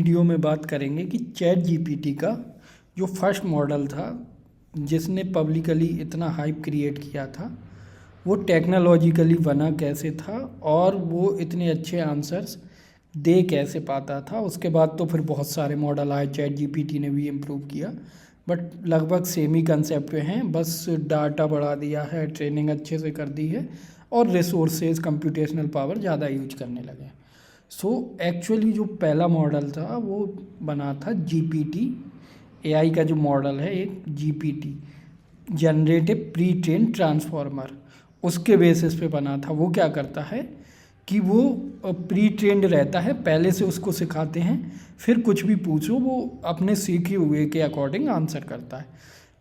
Video में बात करेंगे कि चैट जीपीटी का जो फर्स्ट मॉडल था जिसने पब्लिकली इतना हाइप क्रिएट किया था वो टेक्नोलॉजिकली बना कैसे था और वो इतने अच्छे आंसर्स दे कैसे पाता था। उसके बाद तो फिर बहुत सारे मॉडल आए, चैट जीपीटी ने भी इम्प्रूव किया, बट लगभग सेम ही कंसेप्ट पे हैं। बस डाटा बढ़ा दिया है, ट्रेनिंग अच्छे से कर दी है और रिसोर्सेज कंप्यूटेशनल पावर ज़्यादा यूज करने लगे हैं। सो एक्चुअली जो पहला मॉडल था वो बना था जीपीटी। एआई का जो मॉडल है एक GPT, generative pre train transformer, उसके बेसिस पे बना था। वो क्या करता है कि वो प्री ट्रेंड रहता है, पहले से उसको सिखाते हैं, फिर कुछ भी पूछो वो अपने सीखे हुए के अकॉर्डिंग आंसर करता है।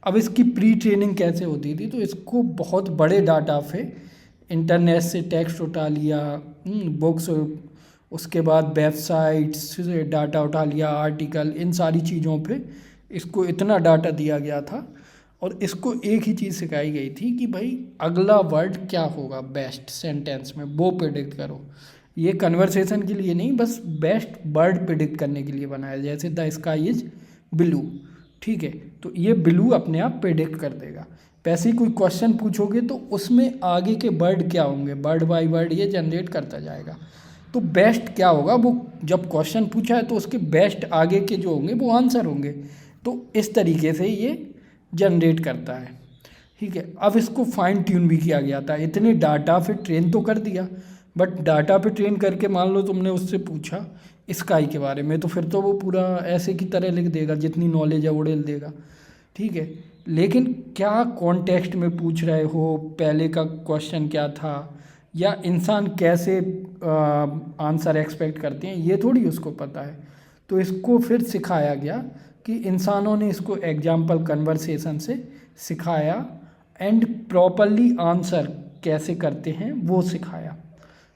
अब इसकी प्री ट्रेनिंग कैसे होती थी, तो इसको बहुत बड़े डाटा पे इंटरनेट से टेक्स्ट उठा लिया, बुक्स, उसके बाद वेबसाइट्स से डाटा उठा लिया, आर्टिकल, इन सारी चीज़ों पे इसको इतना डाटा दिया गया था और इसको एक ही चीज़ सिखाई गई थी कि भाई अगला वर्ड क्या होगा बेस्ट सेंटेंस में, वो प्रिडिक्ट करो। ये कन्वर्सेशन के लिए नहीं, बस बेस्ट वर्ड प्रिडिक्ट करने के लिए बनाया। जैसे द स्काई इज ब्लू, ठीक है, तो ये ब्लू अपने आप प्रिडिक्ट कर देगा। वैसे ही कोई क्वेश्चन पूछोगे तो उसमें आगे के वर्ड क्या होंगे, वर्ड बाय वर्ड ये जनरेट करता जाएगा। तो बेस्ट क्या होगा, वो जब क्वेश्चन पूछा है तो उसके बेस्ट आगे के जो होंगे वो आंसर होंगे। तो इस तरीके से ये जनरेट करता है, ठीक है। अब इसको फाइन ट्यून भी किया गया था, इतने डाटा फिर ट्रेन तो कर दिया, बट डाटा पे ट्रेन करके मान लो तुमने उससे पूछा स्काई के बारे में, तो फिर तो वो पूरा ऐसे की तरह लिख देगा, जितनी नॉलेज है वो डेल देगा, ठीक है। लेकिन क्या कॉन्टेक्स्ट में पूछ रहे हो, पहले का क्वेश्चन क्या था, या इंसान कैसे आंसर एक्सपेक्ट करते हैं, ये थोड़ी उसको पता है। तो इसको फिर सिखाया गया कि इंसानों ने इसको एग्जाम्पल कन्वर्सेशन से सिखाया एंड प्रॉपरली आंसर कैसे करते हैं वो सिखाया,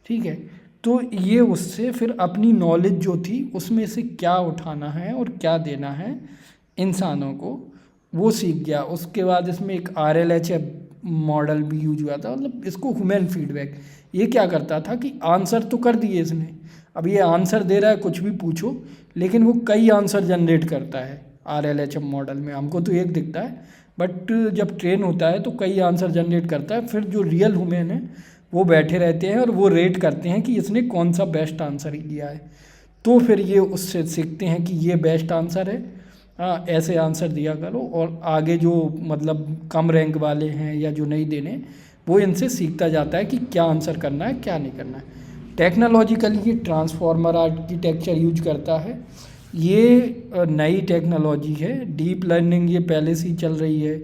ठीक है। तो ये उससे फिर अपनी नॉलेज जो थी उसमें से क्या उठाना है और क्या देना है इंसानों को, वो सीख गया। उसके बाद इसमें एक RLHF मॉडल भी यूज हुआ था, मतलब इसको ह्यूमन फीडबैक। ये क्या करता था कि आंसर तो कर दिए इसने, अब ये आंसर दे रहा है कुछ भी पूछो, लेकिन वो कई आंसर जनरेट करता है। RLHF मॉडल में हमको तो एक दिखता है, बट जब ट्रेन होता है तो कई आंसर जनरेट करता है। फिर जो रियल ह्यूमन है वो बैठे रहते हैं और वो रेट करते हैं कि इसने कौन सा बेस्ट आंसर दिया है। तो फिर ये उससे सीखते हैं कि ये बेस्ट आंसर है, हाँ ऐसे आंसर दिया करो। और आगे जो मतलब कम रैंक वाले हैं या जो नहीं देने, वो इनसे सीखता जाता है कि क्या आंसर करना है क्या नहीं करना है। टेक्नोलॉजिकली ये ट्रांसफॉर्मर आर्किटेक्चर यूज करता है। ये नई टेक्नोलॉजी है, डीप लर्निंग ये पहले से ही चल रही है,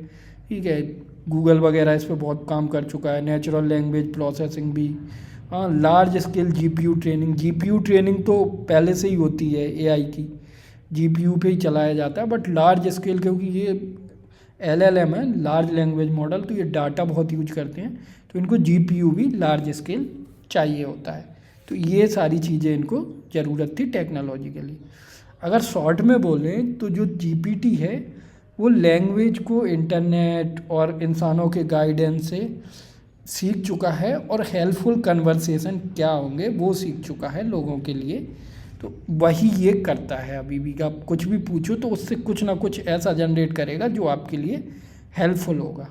ठीक है। गूगल वगैरह इस पर बहुत काम कर चुका है, नेचुरल लैंग्वेज प्रोसेसिंग भी, हाँ। लार्ज स्केल जीपीयू ट्रेनिंग तो पहले से ही होती है एआई की, जीपीयू पे ही चलाया जाता है। बट लार्ज स्केल, क्योंकि ये LLM है, लार्ज लैंग्वेज मॉडल, तो ये डाटा बहुत यूज करते हैं, तो इनको जीपीयू भी लार्ज स्केल चाहिए होता है। तो ये सारी चीज़ें इनको ज़रूरत थी टेक्नोलॉजी के लिए। अगर शॉर्ट में बोलें तो जो जीपीटी है वो लैंग्वेज को इंटरनेट और इंसानों के गाइडेंस से सीख चुका है और हेल्पफुल कन्वर्सेशन क्या होंगे वो सीख चुका है लोगों के लिए। तो वही ये करता है, अभी भी आप कुछ भी पूछो तो उससे कुछ ना कुछ ऐसा जनरेट करेगा जो आपके लिए हेल्पफुल होगा।